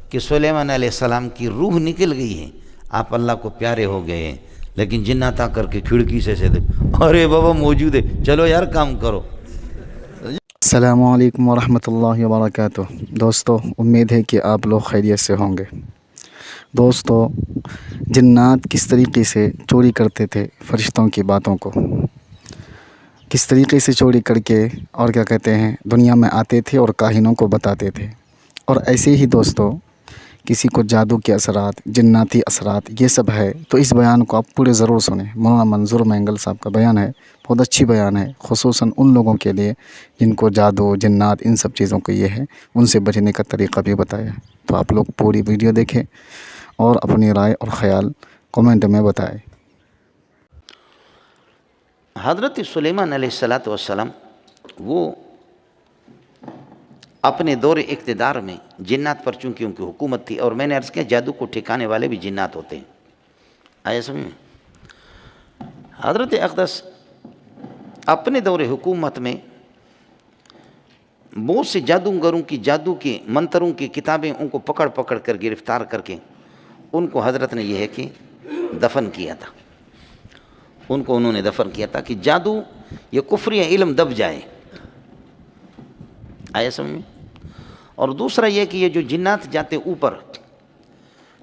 کہ سلیمان علیہ السلام کی روح نکل گئی ہے، آپ اللہ کو پیارے ہو گئے ہیں، لیکن جنات آ کر کے کھڑکی سے ارے بابا موجود ہے، چلو یار کام کرو۔ السلام علیکم ورحمۃ اللہ وبرکاتہ۔ دوستو، امید ہے کہ آپ لوگ خیریت سے ہوں گے۔ دوستو، جنات کس طریقے سے چوری کرتے تھے فرشتوں کی باتوں کو، کس طریقے سے چوری کر کے اور کیا کہتے ہیں دنیا میں آتے تھے اور کاہنوں کو بتاتے تھے۔ اور ایسے ہی دوستو، کسی کو جادو کے اثرات، جناتی اثرات یہ سب ہے، تو اس بیان کو آپ پورے ضرور سنیں۔ مولانا منظور مینگل صاحب کا بیان ہے، بہت اچھی بیان ہے، خصوصاً ان لوگوں کے لیے جن کو جادو، جنات ان سب چیزوں کو یہ ہے، ان سے بچنے کا طریقہ بھی بتایا۔ تو آپ لوگ پوری ویڈیو دیکھیں اور اپنی رائے اور خیال کومنٹ میں بتائیں۔ حضرت سلیمان علیہ السلام وہ اپنے دور اقتدار میں جنات پر چونکہ ان کی حکومت تھی، اور میں نے عرض کیا جادو کو ٹھکانے والے بھی جنات ہوتے ہیں، آیا سمجھ میں؟ حضرت اقدس اپنے دور حکومت میں بہت سے جادوگروں کی جادو کے منتروں کی کتابیں ان کو پکڑ پکڑ کر گرفتار کر کے ان کو حضرت نے یہ ہے کہ دفن کیا تھا، ان کو انہوں نے دفن کیا تھا کہ جادو یہ کفری علم دب جائے، آیا سمجھ میں؟ اور دوسرا یہ کہ یہ جو جنات جاتے اوپر،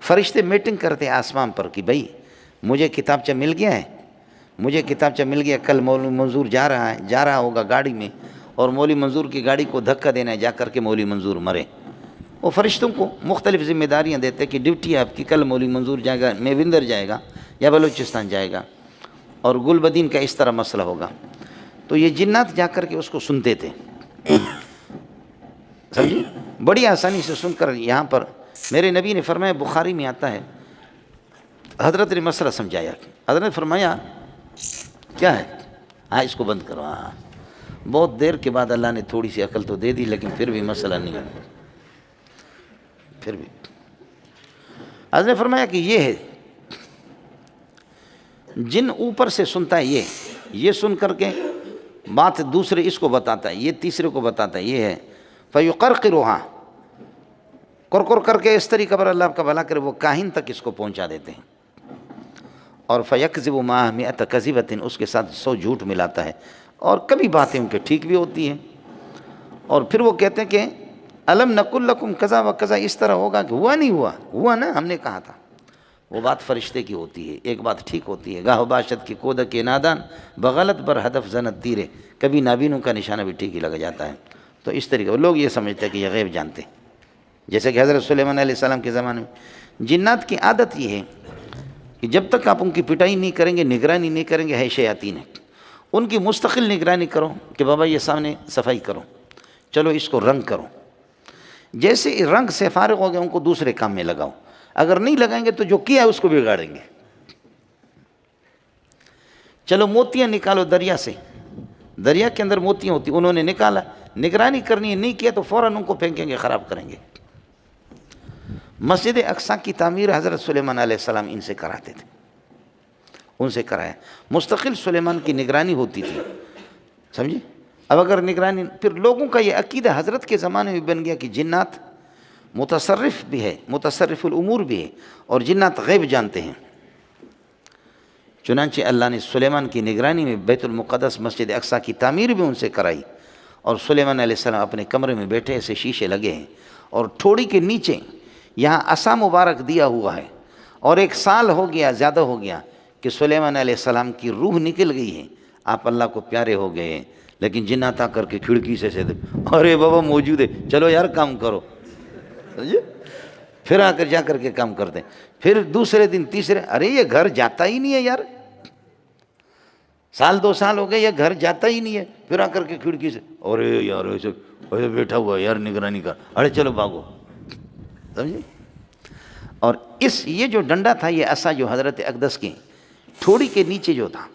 فرشتے میٹنگ کرتے آسمان پر کہ بھائی مجھے کتابچہ مل گیا ہے، مجھے کتابچہ مل گیا، کل مولوی منظور جا رہا ہوگا گاڑی میں، اور مولوی منظور کی گاڑی کو دھکا دینا ہے، جا کر کے مولوی منظور مرے۔ وہ فرشتوں کو مختلف ذمہ داریاں دیتے کہ ڈیوٹی آپ کی، کل مولوی منظور جائے گا، میوندر جائے گا یا بلوچستان جائے گا، اور گل بدین کا اس طرح مسئلہ ہوگا۔ تو یہ جنات جا کر کے اس کو سنتے تھے، سمجھی؟ بڑی آسانی سے سن کر یہاں پر میرے نبی نے فرمایا، بخاری میں آتا ہے، حضرت نے مسئلہ سمجھایا، حضرت نے فرمایا کیا ہے؟ اس کو بند کرو۔ بہت دیر کے بعد اللہ نے تھوڑی سی عقل تو دے دی، لیکن پھر بھی مسئلہ نہیں ہے، پھر بھی حضرت نے فرمایا کہ یہ ہے جن اوپر سے سنتا ہے، یہ سن کر کے بات دوسرے اس کو بتاتا ہے، یہ تیسرے کو بتاتا ہے، یہ ہے فَيُقَرْقِرُهَا، کر کر کے اس طریقہ پر اللہ کا بھلا کرے وہ کاہن تک اس کو پہنچا دیتے ہیں، اور فَيَكْذِبُ مَعَهُ مِئَةَ كَذِبَةٍ، اس کے ساتھ 100 جھوٹ ملاتا ہے، اور کبھی باتیں ان کے ٹھیک بھی ہوتی ہیں، اور پھر وہ کہتے ہیں کہ أَلَمْ نَقُلْ لَكُمْ كَذَا وَكَذَا، اس طرح ہوگا کہ ہوا نہیں ہوا نا، ہم نے کہا تھا۔ وہ بات فرشتے کی ہوتی ہے، ایک بات ٹھیک ہوتی ہے، گاہ باشد کی کودک کے نادان بغلط بر ہدف زنت تیرے، کبھی نابینوں کا نشانہ بھی ٹھیک ہی لگ جاتا ہے۔ تو اس طریقے لوگ یہ سمجھتے ہیں کہ یہ غیب جانتے ہیں، جیسے کہ حضرت سلیمان علیہ السلام کے زمانے میں جنات کی عادت یہ ہے کہ جب تک آپ ان کی پٹائی نہیں کریں گے، نگرانی نہیں کریں گے، ہے شیاطین ہے، ان کی مستقل نگرانی کرو کہ بابا یہ سامنے صفائی کرو، چلو اس کو رنگ کرو، جیسے رنگ سے فارغ ہو گئے ان کو دوسرے کام میں لگاؤ، اگر نہیں لگائیں گے تو جو کیا ہے اس کو بگاڑیں گے۔ چلو موتیاں نکالو دریا سے، دریا کے اندر موتیاں ہوتی، انہوں نے نکالا، نگرانی کرنی ہے، نہیں کیا تو فوراً ان کو پھینکیں گے، خراب کریں گے۔ مسجد اقصیٰ کی تعمیر حضرت سلیمان علیہ السلام ان سے کراتے تھے، ان سے کرایا، مستقل سلیمان کی نگرانی ہوتی تھی، سمجھے؟ اب اگر نگرانی، پھر لوگوں کا یہ عقیدہ حضرت کے زمانے میں بن گیا کہ جنات متصرف بھی ہے، متصرف الامور بھی ہے، اور جنات غیب جانتے ہیں۔ چنانچہ اللہ نے سلیمان کی نگرانی میں بیت المقدس مسجد اقصیٰ کی تعمیر بھی ان سے کرائی، اور سلیمان علیہ السلام اپنے کمرے میں بیٹھے، ایسے شیشے لگے ہیں، اور ٹھوڑی کے نیچے یہاں عصا مبارک دیا ہوا ہے، اور 1 سال ہو گیا، زیادہ ہو گیا کہ سلیمان علیہ السلام کی روح نکل گئی ہے، آپ اللہ کو پیارے ہو گئے ہیں، لیکن جنات آ کر کے کھڑکی سے ارے بابا موجود ہے، چلو یار کام کرو، پھر آ کر جا کر کے کام کرتے ہیں، پھر دوسرے دن تیسرے، ارے یہ گھر جاتا ہی نہیں ہے یار، 1 2 سال ہو گئے یہ گھر جاتا ہی نہیں ہے، پھر آ کر کے کھڑکی سے ارے یار ایسے بیٹھا ہوا ہے یار، نگرانی کا، ارے چلو بھاگو، سمجھے؟ اور یہ جو ڈنڈا تھا، یہ عصا جو حضرت اقدس کی تھوڑی کے نیچے جو تھا،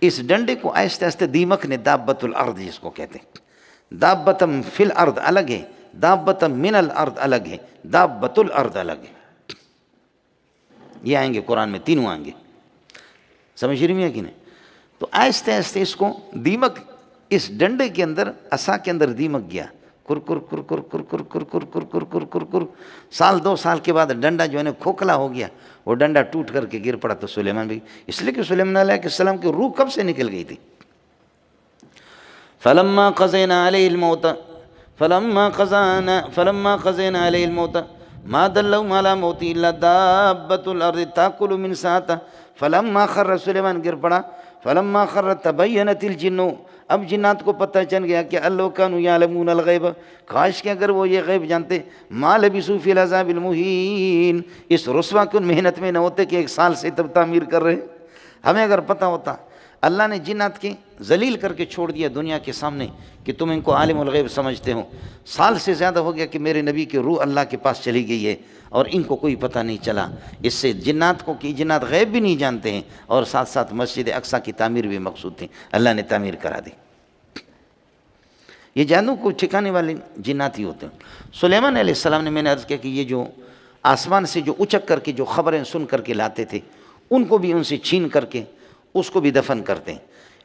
اس ڈنڈے کو آہستہ آہستہ دیمک نے دابت الارض جس کو کہتے ہیں، دابتم فی الارض الگ ہے، دابتم من الارض الگ ہے، دابت الارض الگ ہے، یہ آئیں گے قرآن میں، تینوں آئیں گے، سمجھ رہی ہیں کہ نہیں؟ تو آہستہ آہستہ اس کو دیمک، اس ڈنڈے کے اندر، عصا کے اندر دیمک گیا، کر کر کر کر کر کر کر کر کر کر کر کر کر سال 2 سال کے بعد ڈنڈا جو ہے نا کھوکھلا ہو گیا، وہ ڈنڈا ٹوٹ کر کے گر پڑا تو سلیمان بھی، اس لیے کہ سلیمان علیہ السلام کی روح کب سے نکل گئی تھی. فلما قضينا عليه الموت ما دلهم على موت الا دابة الارض تاكل من ساعته فلما خر سلیمان گر پڑا. فلما خر تبینت الجن، اب جنات کو پتہ چل گیا کہ اللہ کانوا یعلمون الغیب، کاش کہ اگر وہ یہ غیب جانتے، ما لبثوا فی العذاب المہین، اس رسوا کن محنت میں نہ ہوتے کہ 1 سال سے تب تعمیر کر رہے. ہمیں اگر پتہ ہوتا، اللہ نے جنات کے ذلیل کر کے چھوڑ دیا دنیا کے سامنے کہ تم ان کو عالم الغیب سمجھتے ہو. سال سے زیادہ ہو گیا کہ میرے نبی کی روح اللہ کے پاس چلی گئی ہے اور ان کو کوئی پتہ نہیں چلا. اس سے جنات کو کہ جنات غیب بھی نہیں جانتے ہیں، اور ساتھ ساتھ مسجد اقصیٰ کی تعمیر بھی مقصود تھی، اللہ نے تعمیر کرا دی. یہ جادو کو ٹھکانے والے جنات ہی ہوتے ہیں. سلیمان علیہ السلام نے، میں نے عرض کیا کہ یہ جو آسمان سے جو اچک کر کے جو خبریں سن کر کے لاتے تھے، ان کو بھی ان سے چھین کر کے اس کو بھی دفن کرتے ہیں.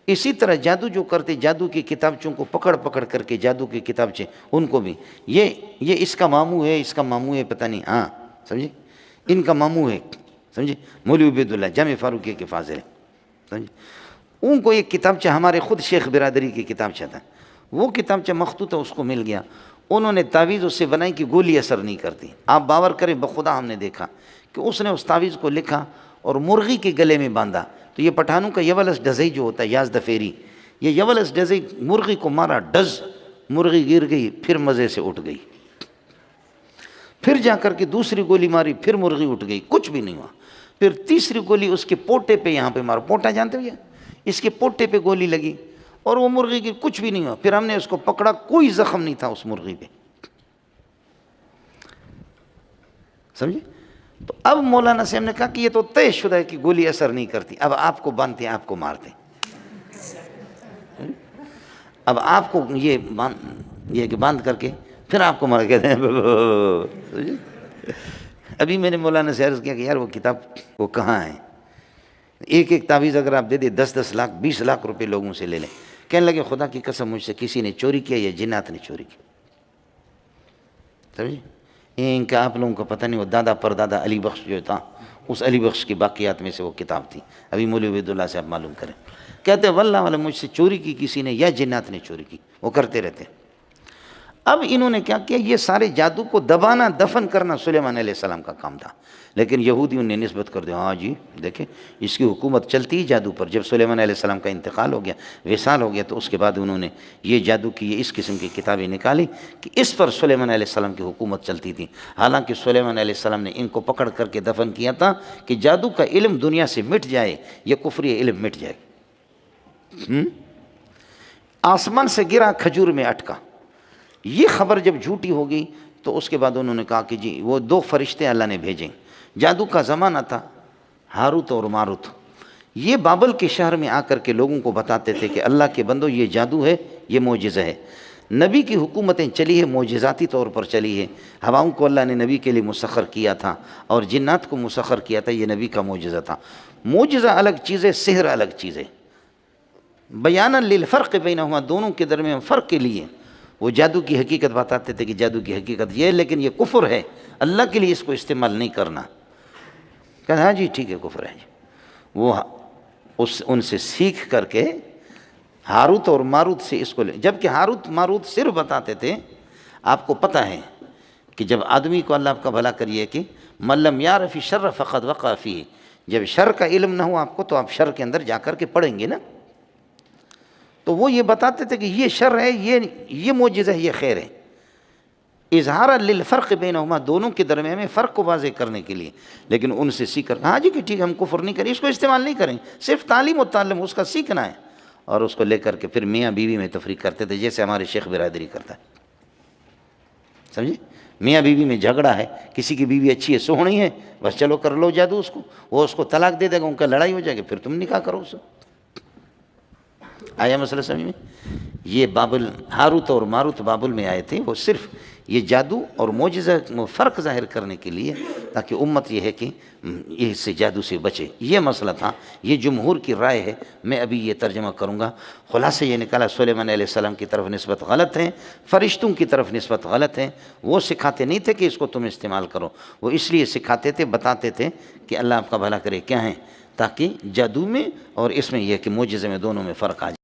اسی طرح جادو جو کرتے، جادو کی کتابچوں کو پکڑ پکڑ کر کے جادو کی کتابچے، ان کو بھی یہ اس کا ماموں ہے، اس کا ماموں ہے، پتہ نہیں، ہاں سمجھے، ان کا ماموں ہے، سمجھے، مولوی عبید اللہ جامع فاروقیہ کے فاضل ہے، سمجھے. ان کو ایک کتابچہ ہمارے خود شیخ برادری کی کتابچہ تھا، وہ کتابچہ مخطوط ہے، اس کو مل گیا. انہوں نے تعویذ اس سے بنائی کہ گولی اثر نہیں کرتی. آپ باور کریں بخدا ہم نے دیکھا کہ اس نے اس تعویذ کو لکھا اور مرغی کے گلے میں باندھا. تو یہ پٹھانوں کا یولس ڈزئی جو ہوتا ہے، یاز دفیری، یہ یولس ڈزئی مرغی کو مارا، ڈز مرغی گر گئی، پھر مزے سے اٹھ گئی. پھر جا کر کے دوسری گولی ماری، پھر مرغی اٹھ گئی، کچھ بھی نہیں ہوا. پھر تیسری گولی اس کے پوٹے پہ یہاں پہ مارا، پوٹا جانتے ہو یہ، اس کے پوٹے پہ گولی لگی اور وہ مرغی کی کچھ بھی نہیں ہوا. پھر ہم نے اس کو پکڑا، کوئی زخم نہیں تھا اس مرغی پہ، سمجھے. تو اب مولانا سے ہم نے کہا کہ یہ تو طے شدہ ہے کہ گولی اثر نہیں کرتی، اب آپ کو باندھتے ہیں، آپ کو مارتے ہیں. اب آپ کو یہ کہ باندھ کر کے پھر آپ کو مار کہتے ہیں. ابھی میں نے مولانا سے عرض کیا کہ یار وہ کتاب وہ کہاں ہے؟ ایک تعویذ اگر آپ دے دیں 10 لاکھ 20 لاکھ روپے لوگوں سے لے لیں. کہنے لگے خدا کی قسم مجھ سے کسی نے چوری کیا یا جنات نے چوری کی. سمجھے، ان کا آپ لوگوں کو پتہ نہیں. وہ دادا پردادا علی بخش جو تھا، اس علی بخش کی باقیات میں سے وہ کتاب تھی. ابھی مولوی عبید اللہ سے آپ معلوم کریں. کہتے ہیں واللہ والا مجھ سے چوری کی کسی نے یا جنات نے چوری کی. وہ کرتے رہتے. اب انہوں نے کیا کیا، یہ سارے جادو کو دبانا، دفن کرنا سلیمان علیہ السلام کا کام تھا. لیکن یہودیوں نے نسبت کر دیا، ہاں جی دیکھیں اس کی حکومت چلتی ہی جادو پر. جب سلیمان علیہ السلام کا انتقال ہو گیا، وصال ہو گیا، تو اس کے بعد انہوں نے یہ جادو کی یہ اس قسم کی کتابیں نکالی کہ اس پر سلیمان علیہ السلام کی حکومت چلتی تھی. حالانکہ سلیمان علیہ السلام نے ان کو پکڑ کر کے دفن کیا تھا کہ جادو کا علم دنیا سے مٹ جائے، یہ کفری علم مٹ جائے. آسمان سے گرا، کھجور میں اٹکا. یہ خبر جب جھوٹی ہو گئی تو اس کے بعد انہوں نے کہا کہ جی وہ 2 فرشتے اللہ نے بھیجیں. جادو کا زمانہ تھا، ہاروت اور ماروت. یہ بابل کے شہر میں آ کر کے لوگوں کو بتاتے تھے کہ اللہ کے بندو یہ جادو ہے، یہ معجزہ ہے. نبی کی حکومتیں چلی ہے، معجزاتی طور پر چلی ہے. ہواؤں کو اللہ نے نبی کے لیے مسخر کیا تھا اور جنات کو مسخر کیا تھا، یہ نبی کا معجزہ تھا. معجزہ الگ چیز ہے، سحر الگ چیز ہے. بیانا للفرق بینہما، دونوں کے درمیان فرق کے لیے وہ جادو کی حقیقت بتاتے تھے کہ جادو کی حقیقت یہ ہے، لیکن یہ کفر ہے، اللہ کے لیے اس کو استعمال نہیں کرنا. کہا ہاں جی ٹھیک ہے کفر ہے جی. وہ ان سے سیکھ کر کے ہاروت اور ماروت سے اس کو لے، جبکہ ہاروت ماروت صرف بتاتے تھے. آپ کو پتہ ہے کہ جب آدمی کو اللہ کا بھلا کریے کہ من لم یعرف الشر فقد وقع فیہ، جب شر کا علم نہ ہو آپ کو تو آپ شر کے اندر جا کر کے پڑھیں گے نا. تو وہ یہ بتاتے تھے کہ یہ شر ہے، یہ معجزہ ہے، یہ خیر ہے. اظہار للفرق بینہما، دونوں کے درمیان میں فرق کو واضح کرنے کے لیے. لیکن ان سے سیکھ کر ہاں جی کہ ٹھیک ہے ہم کفر نہیں کریں، اس کو استعمال نہیں کریں، صرف تعلیم و تعلم اس کا سیکھنا ہے. اور اس کو لے کر کے پھر میاں بیوی میں تفریق کرتے تھے، جیسے ہمارے شیخ برادری کرتا ہے. سمجھے، میاں بیوی میں جھگڑا ہے، کسی کی بیوی اچھی ہے، سوہنی ہے، بس چلو کر لو جادو اس کو، وہ اس کو طلاق دے دے گا، ان کا لڑائی ہو جائے گی، پھر تم نکاح کرو اس کو. آیا مسئلہ سمجھ میں؟ یہ بابل، ہاروت اور ماروت بابل میں آئے تھے، وہ صرف یہ جادو اور معجزہ میں فرق ظاہر کرنے کے لیے، تاکہ امت یہ ہے کہ اس سے جادو سے بچے. یہ مسئلہ تھا، یہ جمہور کی رائے ہے. میں ابھی یہ ترجمہ کروں گا. خلاصہ یہ نکالا سلیمان علیہ السلام کی طرف نسبت غلط ہے، فرشتوں کی طرف نسبت غلط ہے. وہ سکھاتے نہیں تھے کہ اس کو تم استعمال کرو، وہ اس لیے سکھاتے تھے، بتاتے تھے کہ اللہ آپ کا بھلا کرے کیا ہیں، تاکہ جادو میں اور اس میں یہ کہ معجزے میں دونوں میں فرق آ جائے.